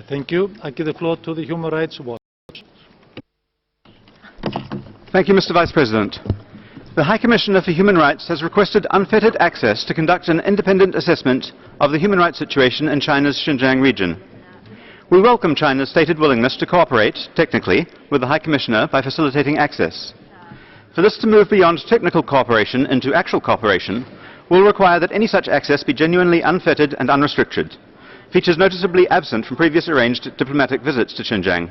Thank you. I give the floor to the Human Rights Watch. Thank you, Mr. Vice President. The High Commissioner for Human Rights has requested unfettered access to conduct an independent assessment of the human rights situation in China's Xinjiang region. We welcome China's stated willingness to cooperate, technically, with the High Commissioner by facilitating access. For this to move beyond technical cooperation into actual cooperation will require that any such access be genuinely unfettered and unrestricted, features noticeably absent from previous arranged diplomatic visits to Xinjiang.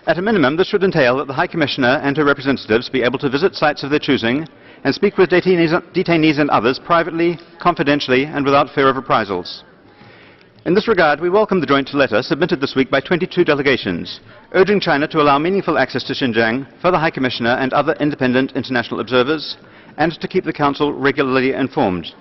At a minimum, this should entail that the High Commissioner and her representatives be able to visit sites of their choosing and speak with detainees and others privately, confidentially, and without fear of reprisals. In this regard, we welcome the joint letter submitted this week by 22 delegations, urging China to allow meaningful access to Xinjiang for the High Commissioner and other independent international observers, and to keep the Council regularly informed.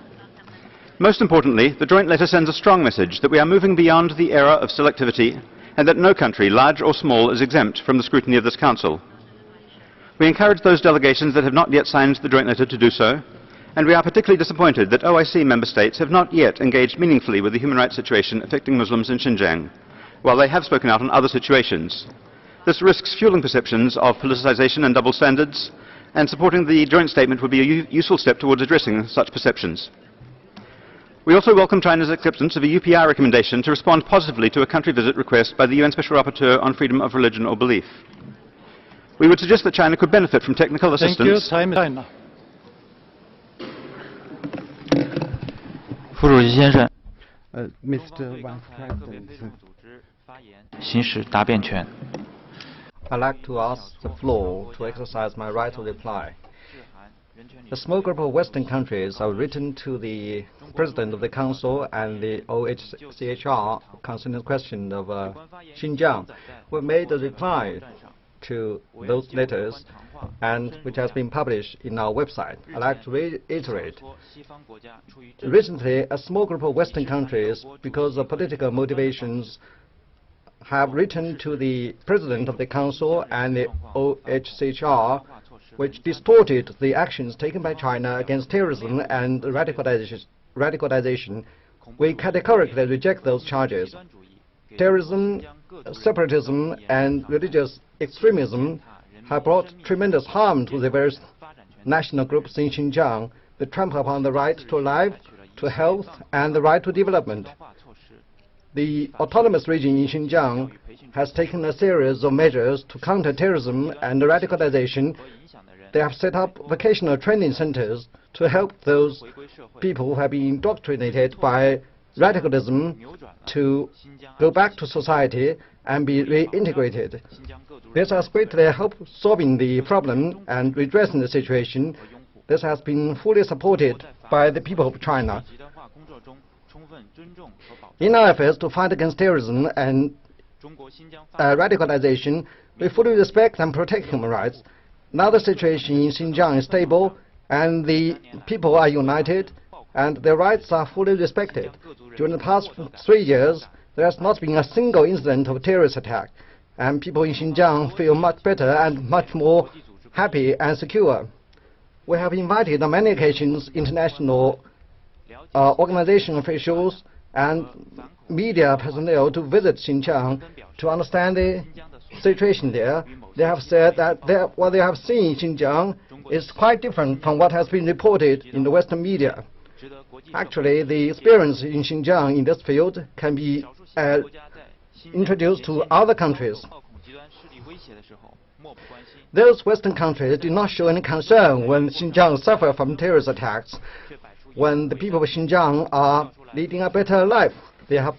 Most importantly, the joint letter sends a strong message that we are moving beyond the era of selectivity and that no country, large or small, is exempt from the scrutiny of this Council. We encourage those delegations that have not yet signed the joint letter to do so, and we are particularly disappointed that OIC member states have not yet engaged meaningfully with the human rights situation affecting Muslims in Xinjiang, while they have spoken out on other situations. This risks fueling perceptions of politicization and double standards, and supporting the joint statement would be a useful step towards addressing such perceptions. We also welcome China's acceptance of a UPR recommendation to respond positively to a country visit request by the UN Special Rapporteur on freedom of religion or belief. We would suggest that China could benefit from technical assistance. Thank you. Time is China. 副主席先生， Mr. Vice President, 行使答辩权。 I'd like to ask the floor to exercise my right to reply. A small group of Western countries have written to the President of the Council and the OHCHR concerning the question of Xinjiang. We made a reply to those letters, and which has been published in our website. I'd like to reiterate. Recently, a small group of Western countries, because of political motivations, have written to the President of the Council and the OHCHR, which distorted the actions taken by China against terrorism and radicalization. We categorically reject those charges. Terrorism, separatism, and religious extremism have brought tremendous harm to the various national groups in Xinjiang. They trample upon the right to life, to health, and the right to development. The autonomous region in Xinjiang has taken a series of measures to counter terrorism and radicalization. They have set up vocational training centers to help those people who have been indoctrinated by radicalism to go back to society and be reintegrated. This has greatly helped solving the problem and redressing the situation. This has been fully supported by the people of China. In our efforts to fight against terrorism and radicalization, we fully respect and protect human rights. Now the situation in Xinjiang is stable, and the people are united, and their rights are fully respected. During the past 3 years, there has not been a single incident of terrorist attack, and people in Xinjiang feel much better and much more happy and secure. We have invited on many occasions international organization officials and media personnel to visit Xinjiang to understand the situation there. They have said that what they have seen in Xinjiang is quite different from what has been reported in the Western media. Actually, the experience in Xinjiang in this field can be introduced to other countries. Those Western countries did not show any concern when Xinjiang suffered from terrorist attacks. When the people of Xinjiang are leading a better life, they have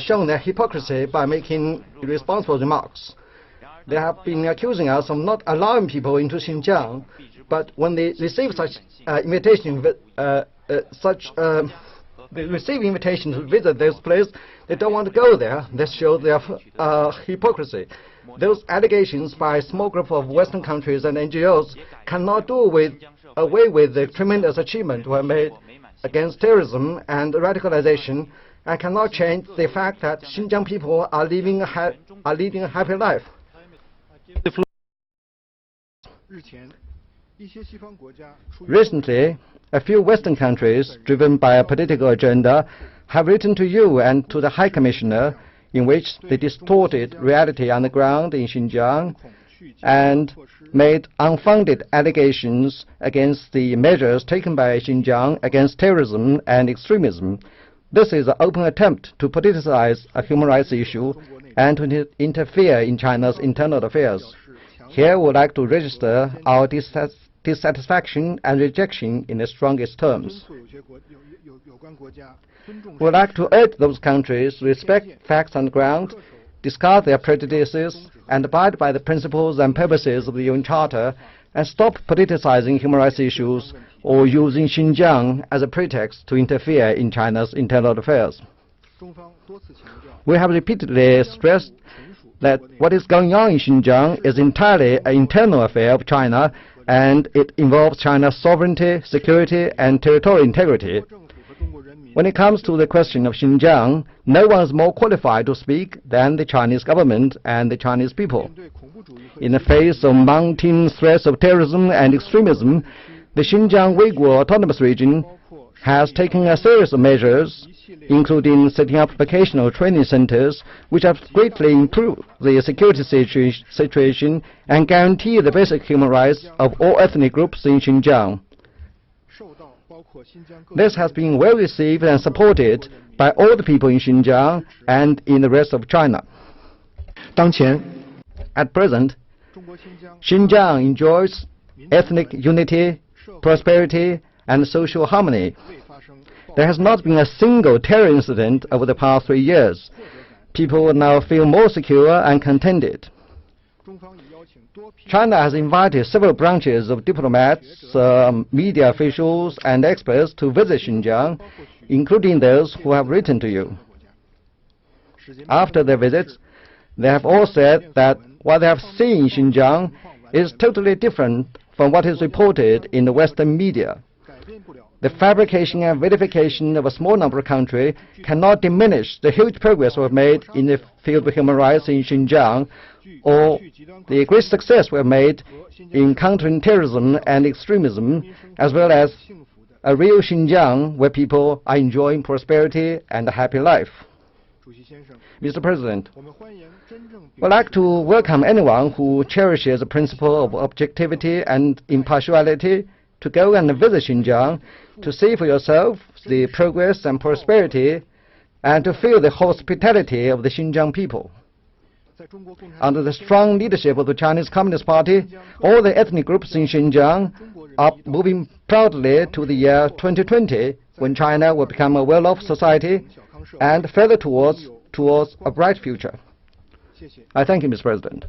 shown their hypocrisy by making irresponsible remarks. They have been accusing us of not allowing people into Xinjiang, but when they receive such invitation, they receive invitation to visit this place, they don't want to go there. This shows their hypocrisy. Those allegations by a small group of Western countries and NGOs cannot do away with the tremendous achievement we have made against terrorism and radicalization, and cannot change the fact that Xinjiang people are leading a happy life. Recently, a few Western countries, driven by a political agenda, have written to you and to the High Commissioner in which they distorted reality on the ground in Xinjiang and made unfounded allegations against the measures taken by Xinjiang against terrorism and extremism. This is an open attempt to politicize a human rights issue and to interfere in China's internal affairs. Here we would like to register our dissatisfaction and rejection in the strongest terms. We would like to urge those countries to respect facts on the ground, discard their prejudices, and abide by the principles and purposes of the UN Charter, and stop politicizing human rights issues or using Xinjiang as a pretext to interfere in China's internal affairs. We have repeatedly stressed that what is going on in Xinjiang is entirely an internal affair of China, and it involves China's sovereignty, security, and territorial integrity. When it comes to the question of Xinjiang, no one is more qualified to speak than the Chinese government and the Chinese people. In the face of mounting threats of terrorism and extremism, the Xinjiang Uyghur Autonomous Region has taken a series of measures, including setting up vocational training centers, which have greatly improved the security situation and guarantee the basic human rights of all ethnic groups in Xinjiang. This has been well received and supported by all the people in Xinjiang and in the rest of China. At present, Xinjiang enjoys ethnic unity, prosperity, and social harmony. There has not been a single terror incident over the past 3 years. People now feel more secure and contented. China has invited several branches of diplomats, media officials, and experts to visit Xinjiang, including those who have written to you. After their visits, they have all said that what they have seen in Xinjiang is totally different from what is reported in the Western media. The fabrication and vilification of a small number of countries cannot diminish the huge progress we have made in the field of human rights in Xinjiang, or the great success we have made in countering terrorism and extremism, as well as a real Xinjiang where people are enjoying prosperity and a happy life. Mr. President, we'd like to welcome anyone who cherishes the principle of objectivity and impartiality to go and visit Xinjiang, to see for yourself the progress and prosperity, and to feel the hospitality of the Xinjiang people. Under the strong leadership of the Chinese Communist Party, all the ethnic groups in Xinjiang are moving proudly to the year 2020, when China will become a well-off society and further towards a bright future. I thank you, Mr. President.